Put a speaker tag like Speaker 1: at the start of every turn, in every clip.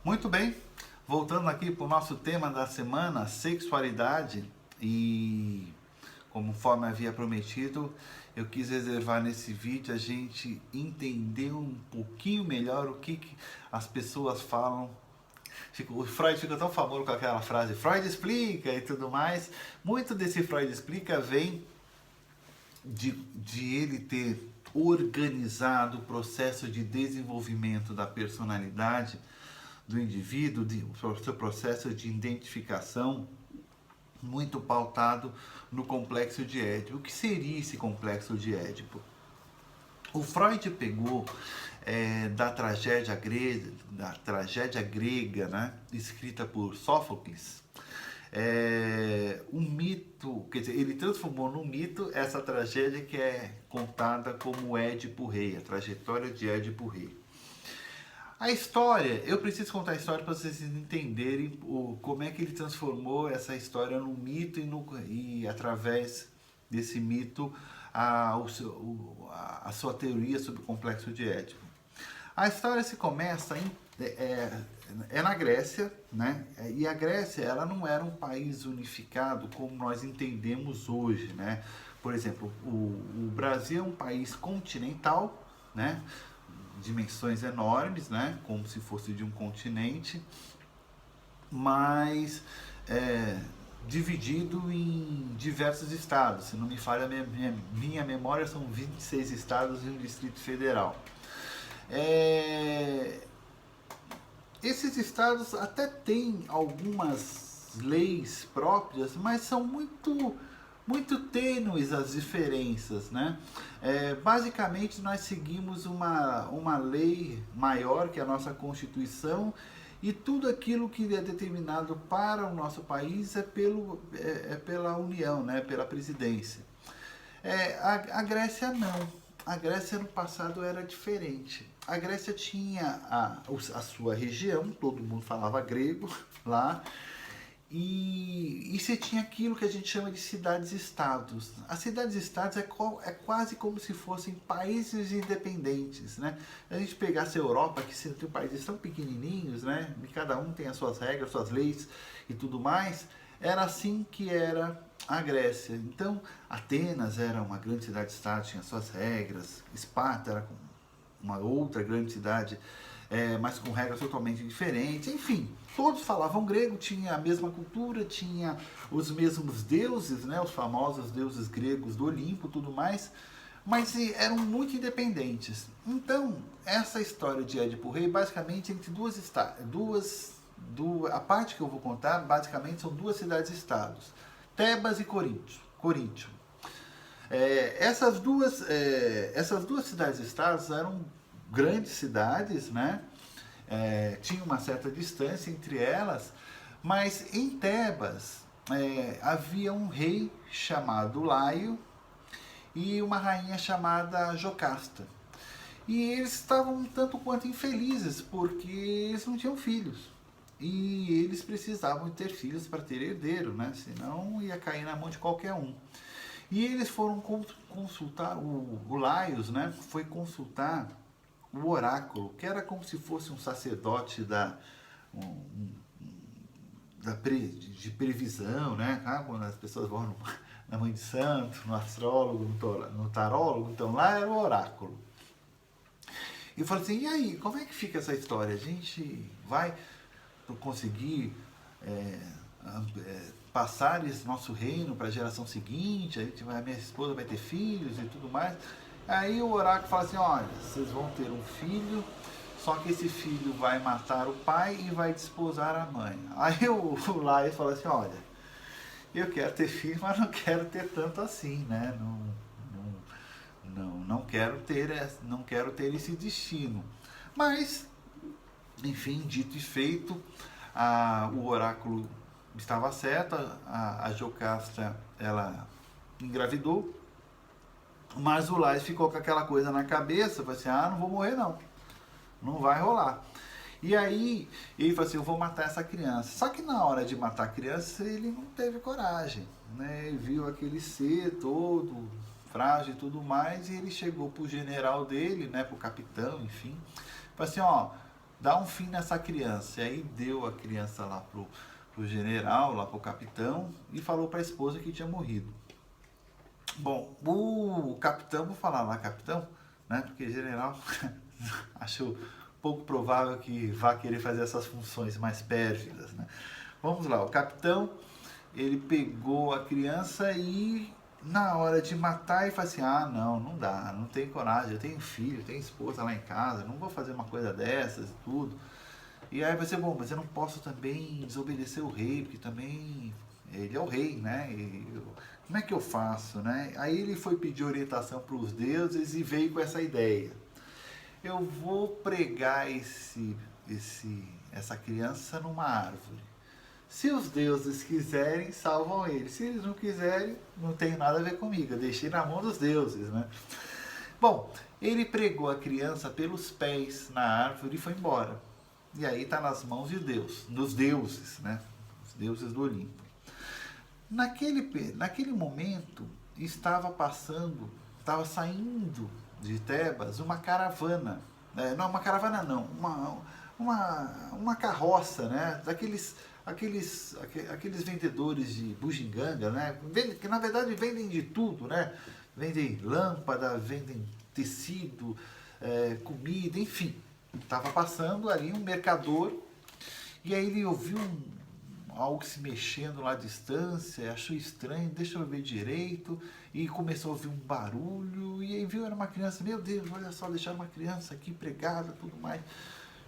Speaker 1: Muito bem, voltando aqui para o nosso tema da semana, sexualidade, e conforme havia prometido, eu quis reservar nesse vídeo a gente entender um pouquinho melhor o que as pessoas falam. O Freud ficou tão famoso com aquela frase, Freud explica e tudo mais. Muito desse Freud explica vem de ele ter organizado o processo de desenvolvimento da personalidade do indivíduo, o seu processo de identificação, muito pautado no complexo de Édipo. O que seria esse complexo de Édipo? O Freud pegou da tragédia grega, né, escrita por Sófocles, um mito, quer dizer, ele transformou no mito essa tragédia que é contada como Édipo Rei, a trajetória de Édipo Rei. A história, eu preciso contar a história para vocês entenderem como é que ele transformou essa história num mito e através desse mito a sua teoria sobre o complexo de Édipo. A história se começa na Grécia, né? E a Grécia ela não era um país unificado como nós entendemos hoje, né? Por exemplo, o Brasil é um país continental, né? Dimensões enormes, né? Como se fosse de um continente, mas dividido em diversos estados. Se não me falha minha memória, são 26 estados e um Distrito Federal. Esses estados até têm algumas leis próprias, mas são muito tênues as diferenças, né? Basicamente nós seguimos uma lei maior que a nossa Constituição, e tudo aquilo que é determinado para o nosso país é pela União, né? Pela presidência. A Grécia não. A Grécia no passado era diferente. A Grécia tinha a sua região, todo mundo falava grego lá, e você tinha aquilo que a gente chama de cidades-estados. As cidades-estados é quase como se fossem países independentes, né? A gente pegasse a Europa, que tem países tão pequenininhos, né? E cada um tem as suas regras, suas leis e tudo mais. Era assim que era a Grécia. Então, Atenas era uma grande cidade-estado, tinha suas regras. Esparta era uma outra grande cidade, mas com regras totalmente diferentes. Enfim, todos falavam grego, tinha a mesma cultura, tinha os mesmos deuses, né, os famosos deuses gregos do Olimpo, tudo mais, mas eram muito independentes. Então, essa história de Édipo Rei, basicamente entre a parte que eu vou contar, basicamente são duas cidades-estados, Tebas e Coríntio. Essas duas cidades-estados eram grandes cidades, né? Tinha uma certa distância entre elas, mas em Tebas havia um rei chamado Laio e uma rainha chamada Jocasta. E eles estavam um tanto quanto infelizes, porque eles não tinham filhos. E eles precisavam ter filhos para ter herdeiro, né? Senão ia cair na mão de qualquer um. E eles foram consultar, o Laios, né? Foi consultar o oráculo, que era como se fosse um sacerdote de previsão, né? Quando as pessoas vão na mãe de santo, no astrólogo, no tarólogo, então lá era o oráculo. E eu falei assim, e aí, como é que fica essa história? A gente vai conseguir passar esse nosso reino para a geração seguinte, a minha esposa vai ter filhos e tudo mais. Aí o oráculo fala assim, olha, vocês vão ter um filho, só que esse filho vai matar o pai e vai desposar a mãe. Aí o Laio fala assim, olha, eu quero ter filho, mas não quero ter tanto assim, né? Não quero ter esse destino. Mas, enfim, dito e feito, o oráculo estava certo, a Jocasta, ela engravidou, mas o Lais ficou com aquela coisa na cabeça, falou assim, não vou morrer não vai rolar. E aí ele falou assim, eu vou matar essa criança. Só que na hora de matar a criança ele não teve coragem, né? Ele viu aquele ser todo frágil e tudo mais, e ele chegou pro general dele, né, pro capitão, enfim, falou assim, dá um fim nessa criança. E aí deu a criança lá pro general, lá pro capitão, e falou para a esposa que tinha morrido. Bom, o capitão, vou falar lá capitão, né? Porque general acho pouco provável que vá querer fazer essas funções mais pérfidas, né? Vamos lá, o capitão, ele pegou a criança e na hora de matar ele falou assim, ah não, não dá, não tenho coragem, eu tenho filho, tenho esposa lá em casa, não vou fazer uma coisa dessas e tudo. E aí vai ser bom, mas eu não posso também desobedecer o rei, porque também ele é o rei, né? Como é que eu faço, né? Aí ele foi pedir orientação para os deuses e veio com essa ideia. Eu vou pregar essa criança numa árvore. Se os deuses quiserem, salvam ele. Se eles não quiserem, não tem nada a ver comigo. Eu deixei na mão dos deuses, né? Bom, ele pregou a criança pelos pés na árvore e foi embora. E aí está nas mãos de Deus, dos deuses, né? Os deuses do Olimpo. Naquele momento, estava saindo de Tebas uma caravana. Não, uma caravana não, uma carroça, né? Aqueles vendedores de bugiganga, né? Que na verdade vendem de tudo, né? Vendem lâmpada, vendem tecido, comida, enfim. Estava passando ali um mercador e aí ele ouviu algo se mexendo lá à distância, achou estranho, deixa eu ver direito, e começou a ouvir um barulho, e aí viu, era uma criança, meu Deus, olha só, deixaram uma criança aqui pregada, tudo mais.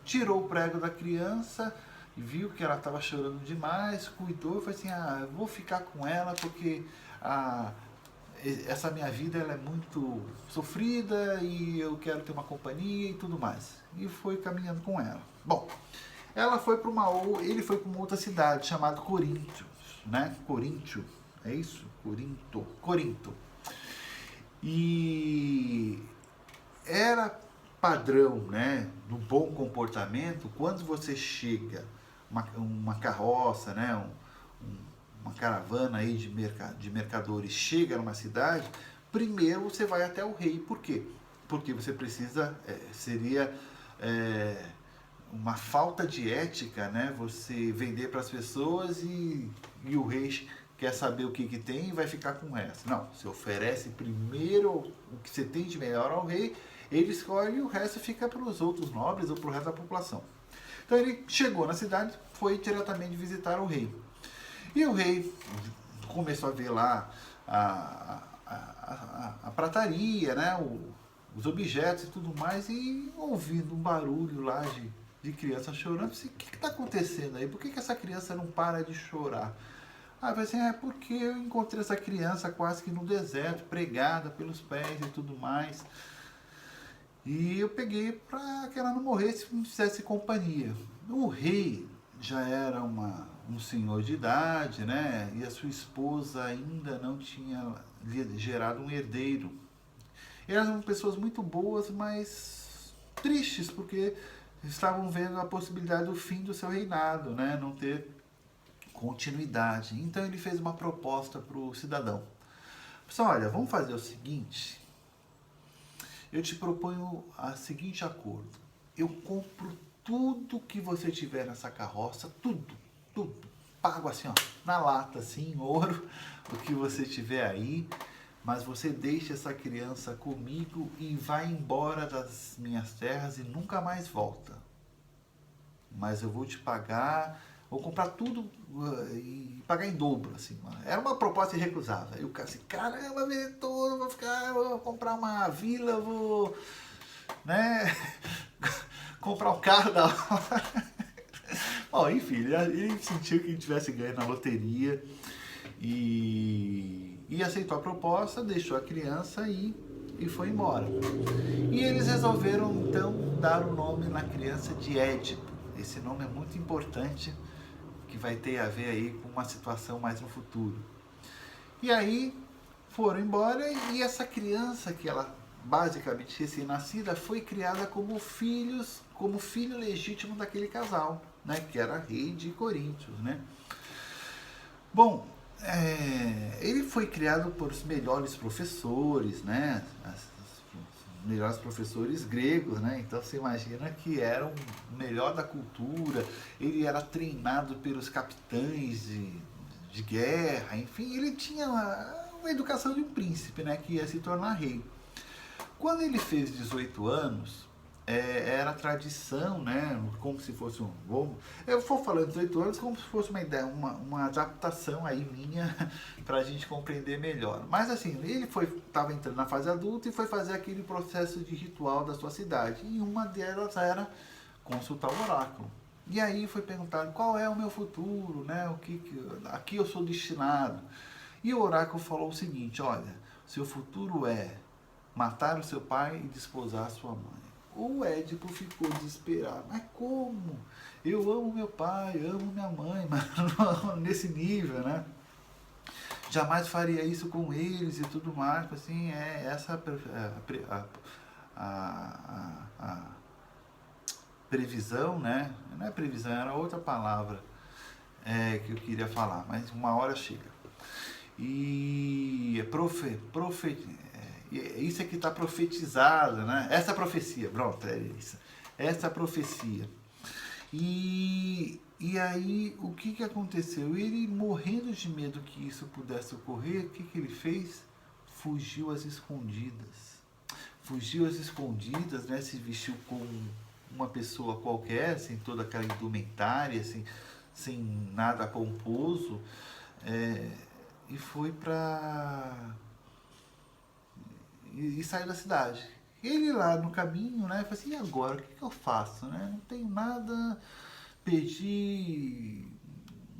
Speaker 1: Tirou o prego da criança, viu que ela estava chorando demais, cuidou, e falou assim, eu vou ficar com ela porque essa minha vida ela é muito sofrida e eu quero ter uma companhia e tudo mais. E foi caminhando com ela. Bom, ele foi para uma outra cidade chamada Corinto, né? Coríntio, é isso? Corinto. E era padrão, né, do bom comportamento, quando você chega, uma carroça, né, uma caravana aí de mercadores chega numa cidade, primeiro você vai até o rei. Por quê? Porque você precisa, seria uma falta de ética, né? Você vender para as pessoas e o rei quer saber o que tem e vai ficar com o resto. Não, você oferece primeiro o que você tem de melhor ao rei, ele escolhe e o resto fica para os outros nobres ou para o resto da população. Então ele chegou na cidade, foi diretamente visitar o rei. E o rei começou a ver lá a prataria, né? Os objetos e tudo mais, e ouvindo um barulho lá de criança chorando. Assim, o que está acontecendo aí? Por que essa criança não para de chorar? Aí eu falei assim, porque eu encontrei essa criança quase que no deserto, pregada pelos pés e tudo mais. E eu peguei para que ela não morresse e me fizesse companhia. O rei já era um senhor de idade, né? E a sua esposa ainda não tinha gerado um herdeiro. Eram pessoas muito boas, mas tristes, porque estavam vendo a possibilidade do fim do seu reinado, né? Não ter continuidade. Então ele fez uma proposta para o cidadão. Pessoal, olha, vamos fazer o seguinte. Eu te proponho o seguinte acordo. Eu compro tudo que você tiver nessa carroça, tudo. Pago assim, ó, na lata, assim, em ouro, o que você tiver aí. Mas você deixa essa criança comigo e vai embora das minhas terras e nunca mais volta. Mas eu vou te pagar, vou comprar tudo e pagar em dobro, assim. Era uma proposta irrecusável. Aí o cara assim, caramba, vendedor, vou comprar uma vila, vou, né, comprar um carro da hora. Bom, enfim, ele sentiu que ele tivesse ganho na loteria e aceitou a proposta, deixou a criança e foi embora. E eles resolveram então dar o nome na criança de Édipo. Esse nome é muito importante, que vai ter a ver aí com uma situação mais no futuro. E aí foram embora e essa criança, que ela basicamente recém-nascida, foi criada como filho legítimo daquele casal, né, que era rei de Coríntios, né? Bom, ele foi criado por os melhores professores, né? melhores professores gregos, né? Então você imagina que era o melhor da cultura, ele era treinado pelos capitães de guerra, enfim, ele tinha uma educação de um príncipe, né? Que ia se tornar rei. Quando ele fez 18 anos, era tradição, né? Como se fosse um. Eu vou falando 18 anos como se fosse uma ideia, uma adaptação aí minha para a gente compreender melhor. Mas assim, ele estava entrando na fase adulta e foi fazer aquele processo de ritual da sua cidade. E uma delas era consultar o oráculo. E aí foi perguntado qual é o meu futuro, né? Aqui eu sou destinado. E o oráculo falou o seguinte: olha, seu futuro é matar o seu pai e desposar a sua mãe. O Édipo ficou desesperado. Mas como? Eu amo meu pai, amo minha mãe, mas não nesse nível, né? Jamais faria isso com eles e tudo mais. Assim, essa a previsão, né? Não é previsão, era outra palavra que eu queria falar, mas uma hora chega. E isso aqui está profetizado, né? Essa profecia, pronto, é isso. Essa profecia. E aí, o que aconteceu? Ele, morrendo de medo que isso pudesse ocorrer, o que ele fez? Fugiu às escondidas. Fugiu às escondidas, né? Se vestiu como uma pessoa qualquer, sem toda aquela indumentária, sem nada pomposo, e foi e saiu da cidade. Ele lá no caminho, né, falou assim: e agora, o que eu faço, né? Não tenho nada, perdi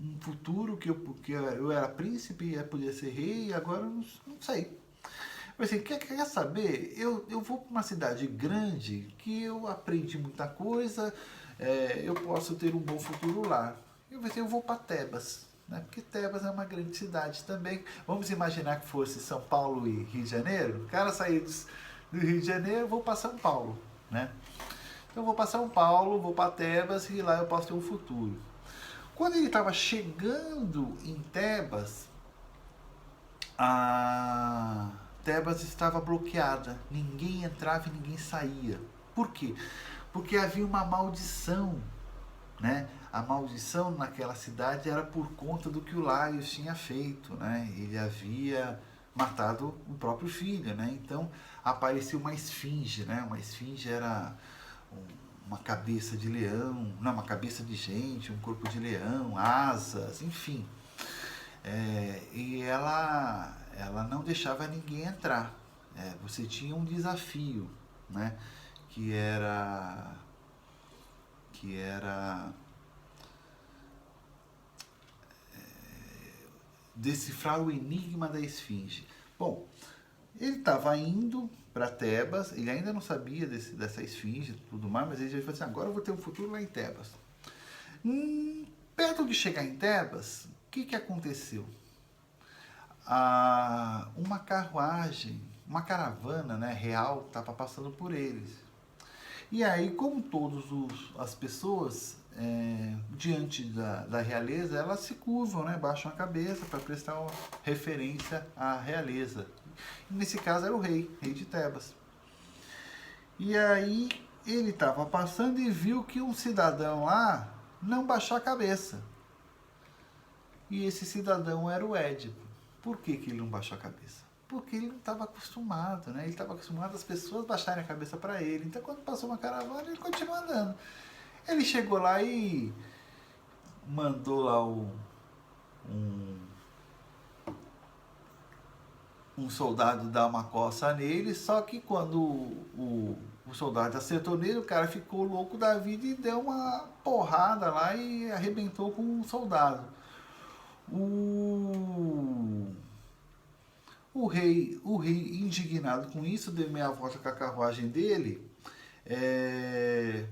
Speaker 1: um futuro porque eu era príncipe, podia ser rei, e agora não sei. Mas assim, quer saber? Eu vou para uma cidade grande que eu aprendi muita coisa, eu posso ter um bom futuro lá. Eu vou para Tebas, né? Porque Tebas é uma grande cidade também. Vamos imaginar que fosse São Paulo e Rio de Janeiro. O cara saiu do Rio de Janeiro, vou para São Paulo, né? Então eu vou para São Paulo, vou para Tebas e lá eu posso ter um futuro. Quando ele estava chegando em Tebas, Tebas estava bloqueada. Ninguém entrava e ninguém saía. Por quê? Porque havia uma maldição, né? A maldição naquela cidade era por conta do que o Laios tinha feito, né? Ele havia matado o próprio filho, né? Então apareceu uma esfinge, né? Uma esfinge era uma cabeça de leão, não, uma cabeça de gente, um corpo de leão, asas, enfim. E ela não deixava ninguém entrar. Você tinha um desafio, né? Que era decifrar o enigma da esfinge. Bom, ele estava indo para Tebas, ele ainda não sabia dessa esfinge e tudo mais, mas ele já falou assim: agora eu vou ter um futuro lá em Tebas. Perto de chegar em Tebas, o que aconteceu? Uma carruagem, uma caravana, né, real estava passando por eles. E aí, como todas as pessoas, diante da realeza, elas se curvam, né, baixam a cabeça para prestar uma referência à realeza. E nesse caso era o rei de Tebas. E aí ele estava passando e viu que um cidadão lá não baixou a cabeça. E esse cidadão era o Édipo. Por que ele não baixou a cabeça? Porque ele não estava acostumado, né? Ele estava acostumado as pessoas baixarem a cabeça para ele. Então, quando passou uma caravana, ele continuou andando. Ele chegou lá e mandou lá um soldado dar uma coça nele, só que quando o soldado acertou nele, o cara ficou louco da vida e deu uma porrada lá e arrebentou com o soldado. O rei, indignado com isso, deu meia volta com a carruagem dele,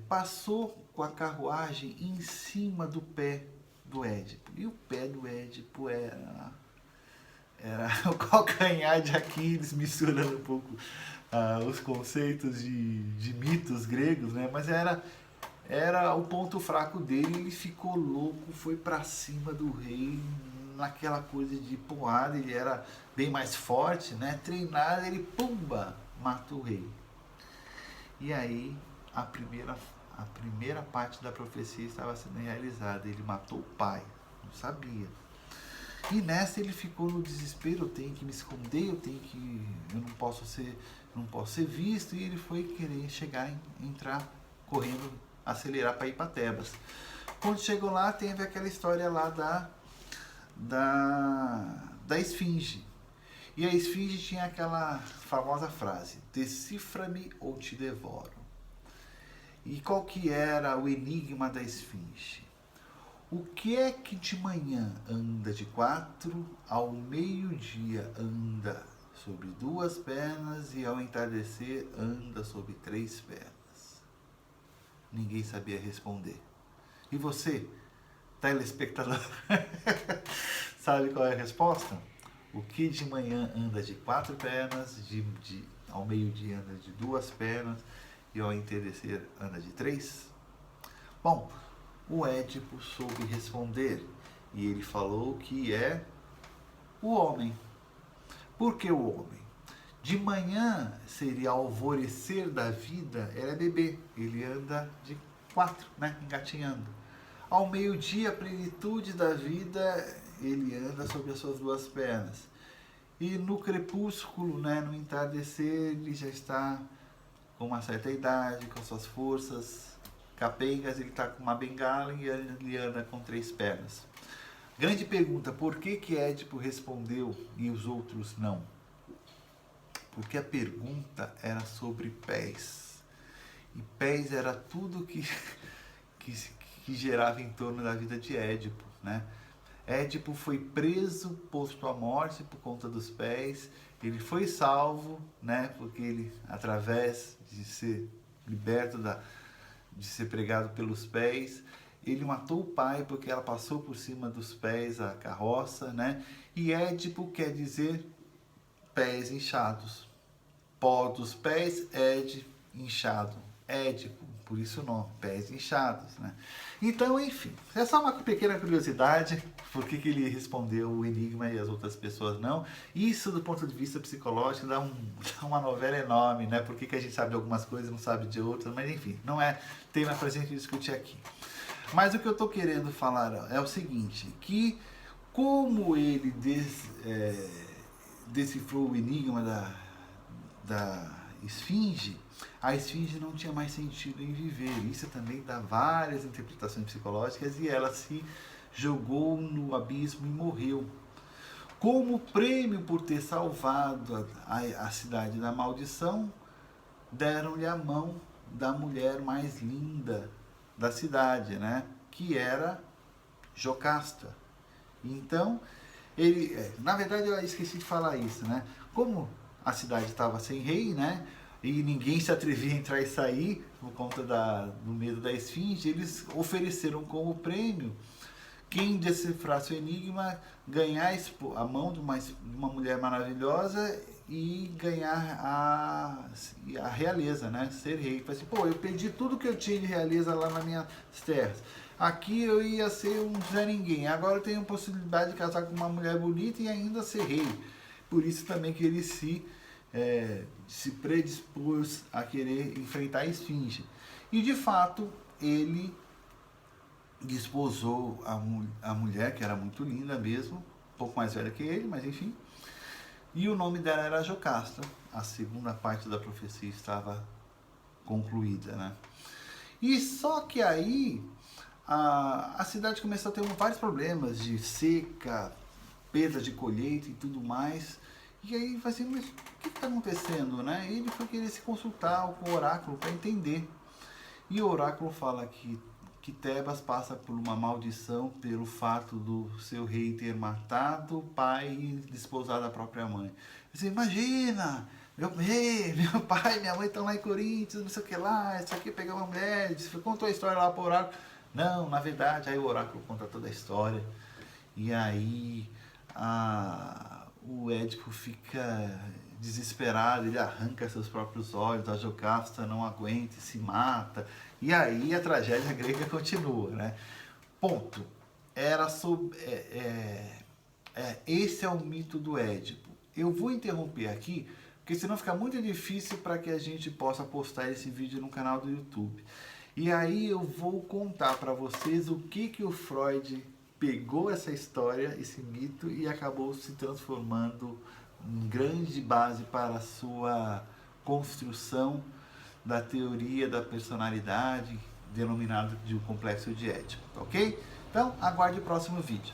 Speaker 1: passou com a carruagem em cima do pé do Édipo. E o pé do Édipo era o calcanhar de Aquiles, misturando um pouco os conceitos de mitos gregos, né? Mas era o ponto fraco dele. Ele ficou louco, foi para cima do rei naquela coisa de porrada. Ele era bem mais forte, né? Treinado, ele pumba, matou o rei. E aí a primeira parte da profecia estava sendo realizada. Ele matou o pai, não sabia. E nessa ele ficou no desespero, eu tenho que me esconder, eu não posso ser visto, e ele foi querer entrar correndo, acelerar para ir para Tebas. Quando chegou lá, teve aquela história lá da esfinge. E a esfinge tinha aquela famosa frase: decifra-me ou te devoro. E qual que era o enigma da esfinge? O que é que de manhã anda de 4, ao meio-dia anda sobre 2 pernas e ao entardecer anda sobre 3 pernas? Ninguém sabia responder. E você, telespectador, sabe qual é a resposta? O que de manhã anda de 4 pernas, ao meio-dia anda de 2 pernas e ao entardecer anda de 3? Bom, o Édipo soube responder e ele falou que é o homem. Por que o homem? De manhã seria alvorecer da vida, era bebê, ele anda de 4, né, engatinhando. Ao meio-dia, a plenitude da vida, ele anda sobre as suas 2 pernas. E no crepúsculo, né, no entardecer, ele já está com uma certa idade, com suas forças capengas, ele está com uma bengala e ele anda com 3 pernas. Grande pergunta, por que Édipo respondeu e os outros não? Porque a pergunta era sobre pés. E pés era tudo que gerava em torno da vida de Édipo, né? Édipo foi preso, posto à morte por conta dos pés. Ele foi salvo, né? Porque ele, através de ser liberto de ser pregado pelos pés, ele matou o pai porque ela passou por cima dos pés a carroça, né? E Édipo quer dizer pés inchados. Pó dos pés, inchado. Édipo, por isso o nome, pés inchados, né? Então, enfim, é só uma pequena curiosidade, por que ele respondeu o enigma e as outras pessoas não. Isso, do ponto de vista psicológico, dá uma novela enorme, né? Por que a gente sabe de algumas coisas e não sabe de outras, mas enfim, não é tema pra gente discutir aqui. Mas o que eu estou querendo falar é o seguinte, que como ele decifrou o enigma da esfinge, a esfinge não tinha mais sentido em viver. Isso também dá várias interpretações psicológicas e ela se jogou no abismo e morreu. Como prêmio por ter salvado a cidade da maldição, deram-lhe a mão da mulher mais linda da cidade, né? Que era Jocasta. Então, na verdade eu esqueci de falar isso, né? Como a cidade estava sem rei, né? E ninguém se atrevia a entrar e sair por conta do medo da esfinge, eles ofereceram como prêmio quem decifrasse o enigma ganhar a mão de uma mulher maravilhosa e ganhar a realeza, né? Ser rei. Falei assim, pô, eu perdi tudo que eu tinha de realeza lá nas minhas terras. Aqui eu ia ser um Zé Ninguém. Agora eu tenho a possibilidade de casar com uma mulher bonita e ainda ser rei. Por isso também que ele se predispôs a querer enfrentar a esfinge. E de fato, ele desposou a mulher, que era muito linda mesmo, um pouco mais velha que ele, mas enfim. E o nome dela era Jocasta. A segunda parte da profecia estava concluída, né? E só que aí a cidade começou a ter vários problemas de seca, perda de colheita e tudo mais. E aí vai assim, mas o que está acontecendo, né? E ele foi querer se consultar com o oráculo para entender. E o oráculo fala que Tebas passa por uma maldição pelo fato do seu rei ter matado o pai e desposado a própria mãe. Você imagina, meu rei, meu pai, minha mãe estão lá em Coríntios, não sei o que lá, isso aqui pegar uma mulher, contou a história lá para o oráculo. Não, na verdade, aí o oráculo conta toda a história. E aí o Édipo fica desesperado, ele arranca seus próprios olhos, a Jocasta não aguenta e se mata. E aí a tragédia grega continua, né? Ponto. Esse é o mito do Édipo. Eu vou interromper aqui porque senão fica muito difícil para que a gente possa postar esse vídeo no canal do YouTube. E aí eu vou contar para vocês o que o Freud pegou essa história, esse mito, e acabou se transformando em grande base para a sua construção da teoria da personalidade, denominado de um complexo de Édipo, ok? Então, aguarde o próximo vídeo.